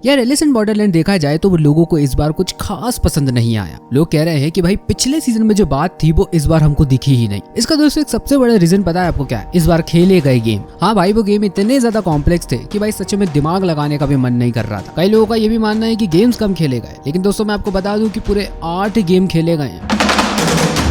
यार Alice in Borderland देखा जाए तो वो लोगों को इस बार कुछ खास पसंद नहीं आया। लोग कह रहे हैं कि भाई पिछले सीजन में जो बात थी वो इस बार हमको दिखी ही नहीं। इसका दोस्तों एक सबसे बड़ा रीजन पता है आपको क्या है? इस बार खेले गए गेम। हाँ भाई वो गेम इतने ज्यादा कॉम्प्लेक्स थे कि भाई सच में दिमाग लगाने का भी मन नहीं कर रहा था। कई लोगों का ये भी मानना है कि गेम्स कम खेले गए, लेकिन दोस्तों मैं आपको बता दूं कि पूरे 8 गेम खेले गए हैं।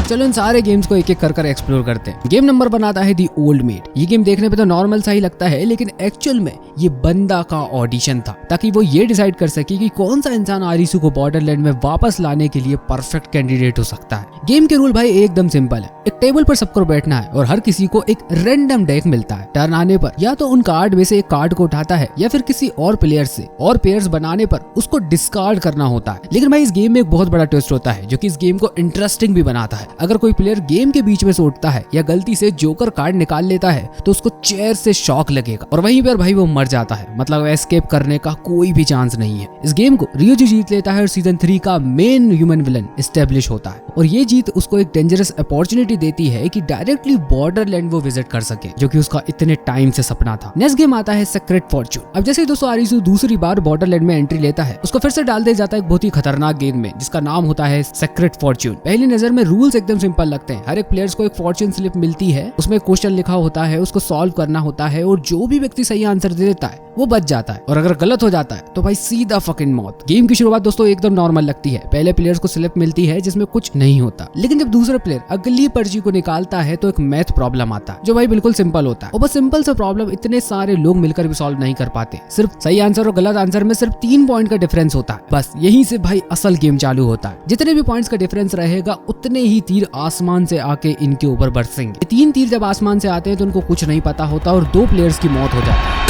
चलो इन सारे गेम्स को एक एक कर एक्सप्लोर करते हैं। गेम नंबर 1 आता है दी ओल्ड मेड। ये गेम देखने पे तो नॉर्मल सा ही लगता है, लेकिन एक्चुअल में ये बंदा का ऑडिशन था ताकि वो ये डिसाइड कर सके कि कौन सा इंसान आरिसू को बॉर्डरलैंड में वापस लाने के लिए परफेक्ट कैंडिडेट हो सकता है। गेम के रूल भाई एकदम सिंपल है। एक टेबल पर सबको बैठना है और हर किसी को एक रैंडम डेक मिलता है। टर्न आने पर या तो उन कार्ड में से एक कार्ड को उठाता है या फिर किसी और प्लेयर से, और पेयर्स बनाने पर उसको डिस्कार्ड करना होता है। लेकिन भाई इस गेम में एक बहुत बड़ा ट्विस्ट होता है जो कि इस गेम को इंटरेस्टिंग भी बनाता है। अगर कोई प्लेयर गेम के बीच में से उठता है या गलती से जोकर कार्ड निकाल लेता है तो उसको चेयर से शॉक लगेगा और वहीं पर भाई वो मर जाता है। मतलब एस्केप करने का कोई भी चांस नहीं है। इस गेम को रियोजी जीत लेता है और सीजन 3 का मेन ह्यूमन विलन एस्टेब्लिश होता है, और ये जीत उसको एक डेंजरस अपॉर्चुनिटी देती है कि डायरेक्टली बॉर्डरलैंड वो विजिट कर सके, जो कि उसका इतने टाइम से सपना था। नेक्स्ट गेम आता है सीक्रेट फॉर्च्यून। अब जैसे दोस्तों आरिसू दूसरी बार बॉर्डरलैंड में एंट्री लेता है, उसको फिर से डाल दिया जाता है एक बहुत ही खतरनाक गेम में जिसका नाम होता है सीक्रेट फॉर्च्यून। पहली नजर में रूल्स एकदम सिंपल लगते हैं। हर एक प्लेयर्स को एक फॉर्च्यून स्लिप मिलती है, उसमें क्वेश्चन लिखा होता है, उसको सॉल्व करना होता है, और जो भी व्यक्ति सही आंसर दे देता है वो बच जाता है, और अगर गलत हो जाता है तो भाई सीधा फकिंग मौत। गेम की शुरुआत दोस्तों एकदम नॉर्मल लगती है। पहले प्लेयर्स को स्लिप मिलती है जिसमें कुछ नहीं होता, लेकिन जब दूसरा प्लेयर अगली पर्ची को निकालता है तो एक मैथ प्रॉब्लम आता है जो भाई बिल्कुल सिंपल होता है। और बस सिंपल सा प्रॉब्लम इतने सारे लोग मिलकर भी सॉल्व नहीं कर पाते। सिर्फ सही आंसर और गलत आंसर में सिर्फ 3 पॉइंट का डिफरेंस होता है। बस यहीं से भाई असल गेम चालू होता है। जितने भी पॉइंट्स का डिफरेंस रहेगा उतने ही तीर आसमान से आके इनके ऊपर बरसेंगे। 3 तीर जब आसमान से आते हैं तो उनको कुछ नहीं पता होता और 2 प्लेयर्स की मौत हो जाती है।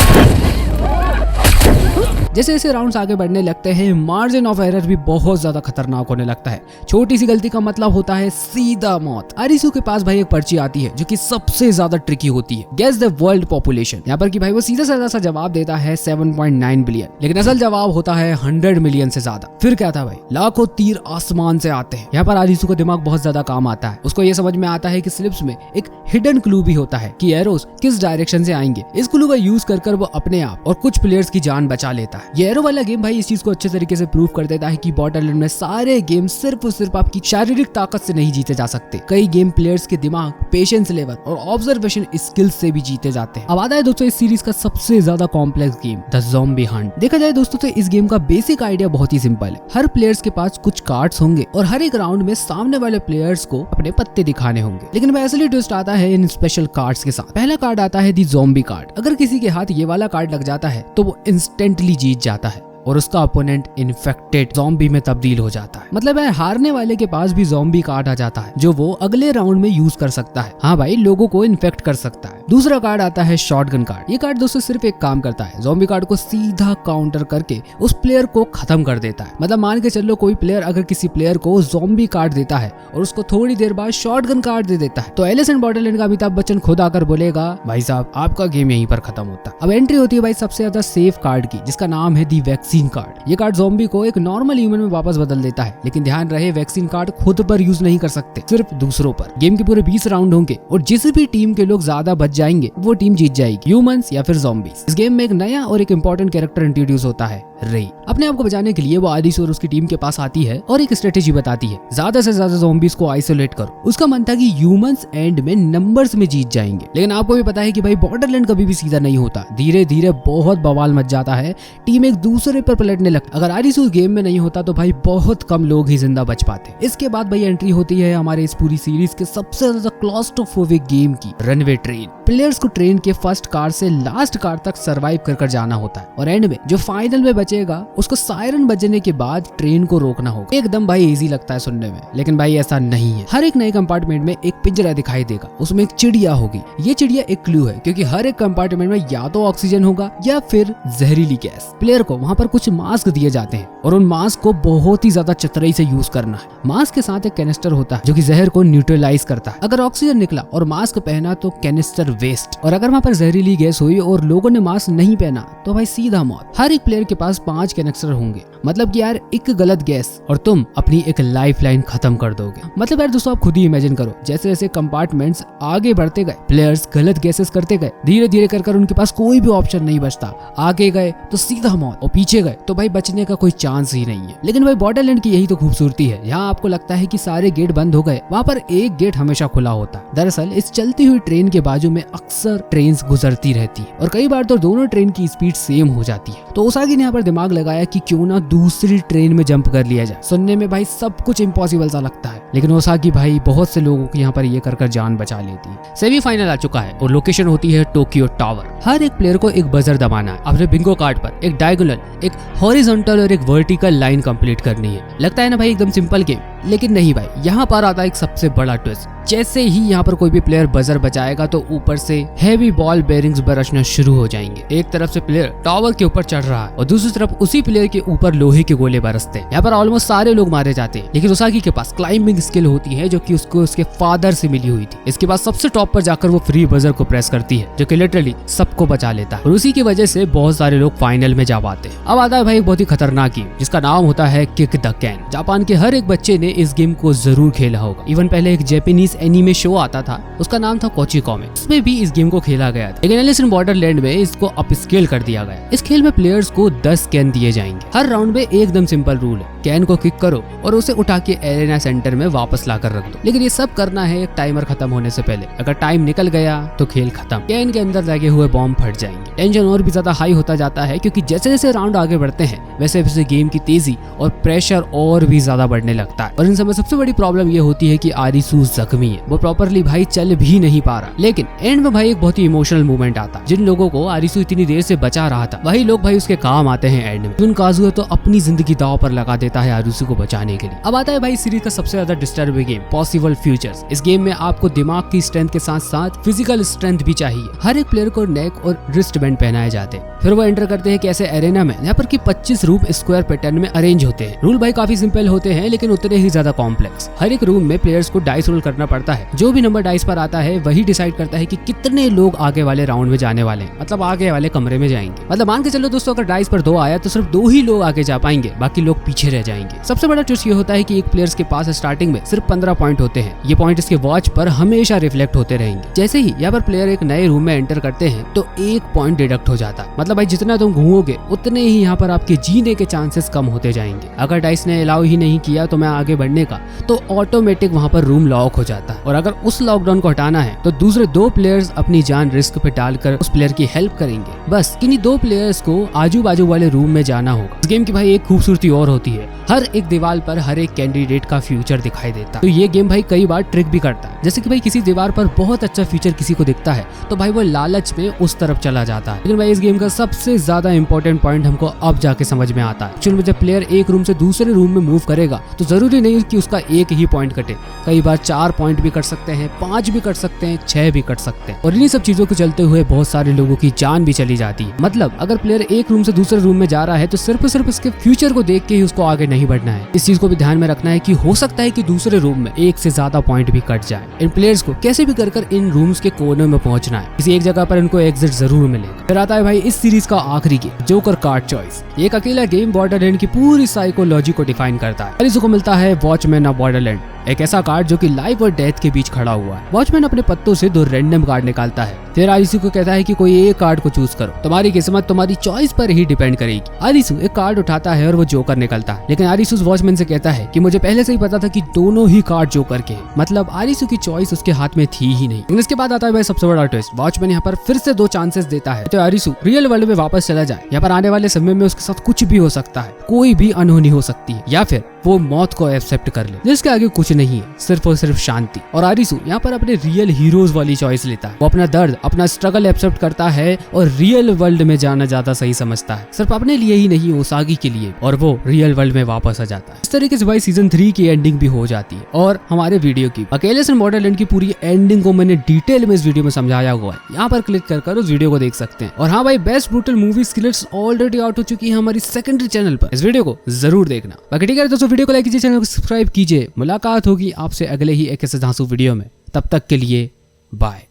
जैसे जैसे राउंड्स आगे बढ़ने लगते हैं मार्जिन ऑफ एरर भी बहुत ज्यादा खतरनाक होने लगता है। छोटी सी गलती का मतलब होता है सीधा मौत। आरिसू के पास भाई एक पर्ची आती है जो कि सबसे ज्यादा ट्रिकी होती है, गेस द वर्ल्ड पॉपुलेशन। यहाँ पर कि भाई वो सीधा साधा सा जवाब देता है 7.9 बिलियन, लेकिन असल जवाब होता है 100 मिलियन से ज्यादा। फिर क्या था भाई, लाखों तीर आसमान से आते हैं। यहाँ पर आरिसू को दिमाग बहुत ज्यादा काम आता है। उसको ये समझ में आता है कि स्लिप्स में एक हिडन क्लू भी होता है कि एरोस किस डायरेक्शन से आएंगे। इस क्लू का यूज कर वो अपने आप और कुछ प्लेयर्स की जान बचा लेता है। ये एरो वाला गेम भाई इस चीज को अच्छे तरीके से प्रूव कर देता है कि बॉर्डरलैंड में सारे गेम सिर्फ और सिर्फ आपकी शारीरिक ताकत से नहीं जीते जा सकते। कई गेम प्लेयर्स के दिमाग, पेशेंस लेवल और ऑब्जर्वेशन स्किल्स से भी जीते जाते हैं। अब आता है दोस्तों इस सीरीज का सबसे ज्यादा complex game, the zombie Hunt. देखा जाए दोस्तों तो इस गेम का बेसिक आइडिया बहुत ही सिंपल है। हर प्लेयर्स के पास कुछ कार्ड्स होंगे और हर एक राउंड में सामने वाले प्लेयर्स को अपने पत्ते दिखाने होंगे, लेकिन भाई असली ट्विस्ट आता है इन स्पेशल कार्ड्स के साथ। पहला कार्ड आता है दी ज़ॉम्बी कार्ड। अगर किसी के हाथ ये वाला कार्ड लग जाता है तो वो इंस्टेंटली जीत जाता है और उसका अपोनेंट इन्फेक्टेड ज़ॉम्बी में तब्दील हो जाता है। मतलब है हारने वाले के पास भी ज़ॉम्बी कार्ड आ जाता है जो वो अगले राउंड में यूज कर सकता है। हाँ भाई, लोगों को इन्फेक्ट कर सकता है। दूसरा कार्ड आता है शॉटगन कार्ड। ये कार्ड दोस्तों सिर्फ एक काम करता है, ज़ॉम्बी कार्ड को सीधा काउंटर करके उस प्लेयर को खत्म कर देता है। मतलब मान के चलो कोई प्लेयर अगर किसी प्लेयर को ज़ॉम्बी कार्ड देता है और उसको थोड़ी देर बाद शॉटगन कार्ड दे देता है तो एलिस इन बॉर्डरलैंड का अमिताभ बच्चन खुद आकर बोलेगा भाई साहब आपका गेम यहीं पर खत्म होता है। अब एंट्री होती है भाई सबसे ज्यादा सेफ कार्ड की, जिसका नाम है दी वैक्सीन कार्ड। ये कार्ड ज़ॉम्बी को एक नॉर्मल ह्यूमन में वापस बदल देता है, लेकिन ध्यान रहे वैक्सीन कार्ड खुद पर यूज नहीं कर सकते, सिर्फ दूसरों पर। गेम के पूरे 20 राउंड होंगे और जिस भी टीम के लोग ज्यादा बच जाएंगे वो टीम जीत जाएगी, ह्यूमंस या फिर ज़ॉम्बीज। इस गेम में एक नया और एक इंपॉर्टेंट कैरेक्टर इंट्रोड्यूस होता है, रे। अपने आप को बचाने के लिए वो आरिसू और उसकी टीम के पास आती है और एक स्ट्रेटेजी बताती है, ज्यादा से ज्यादा ज़ॉम्बीज को आइसोलेट करो। उसका मन था कि ह्यूमंस एंड में नंबर्स में जीत जाएंगे, लेकिन आपको भी पता है कि भाई बॉर्डरलैंड कभी भी सीधा नहीं होता। धीरे धीरे बहुत बवाल मच जाता है, टीम एक दूसरे पर पलटने लगती। अगर आरिसू गेम में नहीं होता तो भाई बहुत कम लोग ही जिंदा बच पाते। इसके बाद भाई एंट्री होती है हमारे इस पूरी सीरीज के सबसे ज्यादा क्लॉस्ट्रोफोबिक गेम की, रनवे ट्रेन। प्लेयर्स को ट्रेन के फर्स्ट कार से लास्ट कार तक सरवाइव कर जाना होता है और एंड में जो फाइनल में बचेगा उसको सायरन बजने के बाद ट्रेन को रोकना होगा। एकदम भाई इजी लगता है सुनने में, लेकिन भाई ऐसा नहीं है। हर एक नए कंपार्टमेंट में एक पिंजरा दिखाई देगा, उसमें एक चिड़िया होगी। ये चिड़िया एक क्लू है क्योंकि हर एक कंपार्टमेंट में या तो ऑक्सीजन होगा या फिर जहरीली गैस। प्लेयर को वहाँ पर कुछ मास्क दिए जाते हैं और उन मास्क को बहुत ही ज्यादा चतुराई से यूज करना है। मास्क के साथ एक कैनिस्टर होता है जो कि जहर को न्यूट्रलाइज करता है। अगर ऑक्सीजन निकला और मास्क पहना तो कैनिस्टर वेस्ट। और अगर वहाँ पर जहरीली गैस हुई और लोगों ने मास्क नहीं पहना तो भाई सीधा मौत। हर एक प्लेयर के पास 5 कैनेक्टर होंगे, मतलब कि यार एक गलत गैस और तुम अपनी एक लाइफ लाइन खत्म कर दोगे। मतलब यार दोस्तों आप खुद ही इमेजिन करो, जैसे जैसे कंपार्टमेंट्स आगे बढ़ते गए प्लेयर्स गलत गैसेस करते गए, धीरे धीरे कर उनके पास कोई भी ऑप्शन नहीं बचता। आगे गए तो सीधा मौत और पीछे गए तो भाई बचने का कोई चांस ही नहीं है। लेकिन भाई बॉर्डरलैंड की यही तो खूबसूरती है, यहाँ आपको लगता है कि सारे गेट बंद हो गए, वहाँ पर एक गेट हमेशा खुला होता है। दरअसल इस चलती हुई ट्रेन के बाजू में अक्सर ट्रेन गुजरती रहती है और कई बार तो दोनों ट्रेन की स्पीड सेम हो जाती है। तो उसागी ने यहाँ पर दिमाग लगाया कि क्यों ना दूसरी ट्रेन में जंप कर लिया जाए। सुनने में भाई सब कुछ इम्पॉसिबल सा लगता है, लेकिन उसागी भाई बहुत से लोगों को यहाँ पर ये कर जान बचा लेती है। सेमीफाइनल आ चुका है और लोकेशन होती है टोक्यो टावर। हर एक प्लेयर को एक बजर दबाना है, अपने बिंगो कार्ड पर एक डायगोनल, एक हॉरिजॉन्टल और एक वर्टिकल लाइन कंप्लीट करनी है। लगता है ना भाई एकदम सिंपल गेम, लेकिन नहीं भाई, यहाँ पर आता है एक सबसे बड़ा ट्विस्ट। जैसे ही यहाँ पर कोई भी प्लेयर बजर बजाएगा तो ऊपर से हैवी बॉल बेरिंग्स बरसना शुरू हो जाएंगे। एक तरफ से प्लेयर टावर के ऊपर चढ़ रहा है और दूसरी तरफ उसी प्लेयर के ऊपर लोहे के गोले बरसते हैं। यहाँ पर ऑलमोस्ट सारे लोग मारे जाते हैं, लेकिन उसागी के पास क्लाइंबिंग स्किल होती है जो कि उसको उसके फादर से मिली हुई थी। इसके बाद सबसे टॉप पर जाकर वो फ्री बजर को प्रेस करती है, जो कि लिटरली सबको बचा लेता है और उसी की वजह से बहुत सारे लोग फाइनल में जा पाते हैं। अब आता है भाई एक बहुत ही खतरनाक गेम जिसका नाम होता है किक द कैन। जापान के हर एक बच्चे ने इस गेम को जरूर खेला होगा। इवन पहले एक जापानीज एनीमे शो आता था, उसका नाम था कोची कॉमिक, उसमें भी इस गेम को खेला गया था। लेकिन एलिस इन बॉर्डरलैंड में इसको अपस्केल कर दिया गया। इस खेल में प्लेयर्स को 10 कैन दिए जाएंगे। हर राउंड में एकदम सिंपल रूल है, कैन को किक करो और उसे उठा के एरेना सेंटर में वापस लाकर रख दो। लेकिन ये सब करना है एक टाइमर खत्म होने से पहले। अगर टाइम निकल गया तो खेल खत्म, कैन के अंदर लगे हुए बॉम्ब फट जाएंगे। टेंशन और भी ज्यादा हाई होता जाता है क्योंकि जैसे जैसे राउंड आगे बढ़ते हैं वैसे वैसे गेम की तेजी और प्रेशर और भी ज्यादा बढ़ने लगता है। और इन समय सबसे बड़ी प्रॉब्लम ये होती है कि आरिसू जख्मी है, वो प्रॉपरली भाई चल भी नहीं पा रहा। लेकिन एंड में भाई एक बहुत ही इमोशनल मोमेंट आता है। जिन लोगों को आरिसू इतनी देर से बचा रहा था वही लोग भाई उसके काम आते हैं एंड में। काजुआ तो अपनी जिंदगी दांव पर लगा देता है आरिसू को बचाने के लिए। अब आता है भाई सीरीज का सबसे ज्यादा डिस्टर्बिंग गेम पॉसिबल फ्यूचर्स। इस गेम में आपको दिमाग की स्ट्रेंथ के साथ साथ फिजिकल स्ट्रेंथ भी चाहिए। हर एक प्लेयर को नेक और रिस्ट बैंड पहनाए जाते हैं। फिर वो एंटर करते हैं कैसे एरेना में, यहाँ पर की 25 रूम स्क्वायर पैटर्न में अरेंज होते हैं। रूल भाई काफी सिंपल होते हैं लेकिन उतने ही ज्यादा कॉम्प्लेक्स। हर एक रूम में प्लेयर्स को डाइस रोल करना पड़ता है। जो भी नंबर डाइस पर आता है वही डिसाइड करता है कि कितने लोग आगे वाले राउंड में जाने वाले हैं, मतलब आगे वाले कमरे में जाएंगे। मतलब मान के चलो दोस्तों, अगर डाइस पर 2 आया तो सिर्फ 2 ही लोग आगे जा पाएंगे, बाकी लोग पीछे रह जाएंगे। सबसे बड़ा ट्विस्ट ये होता है कि एक प्लेयर्स के पास स्टार्टिंग में सिर्फ 15 पॉइंट होते हैं। ये पॉइंट इसके वॉच पर हमेशा रिफ्लेक्ट होते रहेंगे। जैसे ही यहाँ पर प्लेयर एक नए रूम में एंटर करते हैं तो 1 पॉइंट डिडक्ट हो जाता है। मतलब भाई जितना तुम घूमोगे उतने ही यहाँ पर आपके जीने के चांसेस कम होते जाएंगे। अगर डाइस ने अलाउ ही नहीं किया तो मैं आगे बढ़ने का, तो ऑटोमेटिक वहाँ पर रूम लॉक हो जाता है। और अगर उस लॉकडाउन को हटाना है तो दूसरे 2 प्लेयर्स अपनी जान रिस्क पे डालकर उस प्लेयर की हेल्प करेंगे। बस किन्हीं 2 प्लेयर्स को आजू बाजू वाले रूम में जाना होगा। इस गेम की भाई एक खूबसूरती और होती है, हर एक दीवार पर हर एक कैंडिडेट का फ्यूचर दिखाई देता है। तो ये गेम भाई कई बार ट्रिक भी करता है। जैसे कि भाई किसी दीवार पर बहुत अच्छा फीचर किसी को दिखता है तो भाई वो लालच में उस तरफ चला जाता है। लेकिन भाई इस गेम का सबसे ज्यादा इंपॉर्टेंट पॉइंट हमको अब जाके समझ में आता है। एक्चुअली जब प्लेयर एक रूम से दूसरे रूम में मूव करेगा तो जरूरी नहीं कि उसका एक ही पॉइंट कटे। कई बार 4 पॉइंट भी कट सकते हैं, 5 भी कट सकते हैं, 6 भी कट सकते हैं। और इन्हीं सब चीजों को चलते हुए बहुत सारे लोगों की जान भी चली जाती है। मतलब अगर प्लेयर एक रूम से दूसरे रूम में जा रहा है तो सिर्फ इसके फ्यूचर को देख के ही उसको आगे नहीं बढ़ना है। इस चीज को भी ध्यान में रखना है कि हो सकता है कि दूसरे रूम में 1 से ज्यादा पॉइंट भी कट जाए। इन प्लेयर्स को कैसे भी कर इन रूम्स के कोने में पहुंचना है, किसी एक जगह पर इनको एग्जिट जरूर मिलेगा। फिर आता है भाई इस सीरीज का आखिरी गेम, जोकर कार्ड चॉइस। एक अकेला गेम बॉर्डरलैंड की पूरी साइकोलॉजी को डिफाइन करता है। इसको मिलता है वॉचमैन ऑफ बॉर्डरलैंड, एक ऐसा कार्ड जो कि लाइफ और डेथ के बीच खड़ा हुआ है। वॉचमैन अपने पत्तों से 2 रैंडम कार्ड निकालता है, फिर आरिसू को कहता है कि कोई एक कार्ड को चूज करो, तुम्हारी किस्मत तुम्हारी चॉइस पर ही डिपेंड करेगी। आरिसू एक कार्ड उठाता है और वो जोकर निकलता है। लेकिन आरिसू वॉचमैन से कहता है कि मुझे पहले से ही पता था कि दोनों ही कार्ड जोकर के हैं। मतलब आरिसू की चॉइस उसके हाथ में थी ही नहीं। इसके बाद आता है भाई सबसे बड़ा ट्विस्ट। वॉचमैन यहाँ पर फिर से 2 चांसेस देता है तो आरिसू रियल वर्ल्ड में वापस चला जाए। यहाँ पर आने वाले समय में उसके साथ कुछ भी हो सकता है, कोई भी अनहोनी हो सकती है, या फिर वो मौत को एक्सेप्ट कर ले जिसके आगे कुछ नहीं है, सिर्फ और सिर्फ शांति। और आरिसू यहाँ पर अपने रियल हीरोज वाली चॉइस लेता है। वो अपना दर्द, अपना स्ट्रगल एक्सेप्ट करता है और रियल वर्ल्ड में जाना ज्यादा सही समझता है, सिर्फ अपने लिए ही नहीं उसागी के लिए, और वो रियल वर्ल्ड में वापस आ जाता है। इस तरीके से भाई सीजन 3 की एंडिंग भी हो जाती है। और हमारे वीडियो की अकेले से बॉर्डरलैंड की पूरी एंडिंग को मैंने डिटेल में इस वीडियो में समझाया हुआ है, यहाँ पर क्लिक कर उस वीडियो को देख सकते हैं। और हाँ भाई, best brutal movie skills already out हो चुकी है हमारी सेकेंडरी चैनल पर, इस वीडियो को जरूर देखना। बाकी ठीक है दोस्तों, वीडियो को लाइक कीजिए, चैनल को सब्सक्राइब कीजिए। मुलाकात होगी आपसे अगले ही एक ऐसे धांसू वीडियो में, तब तक के लिए बाय।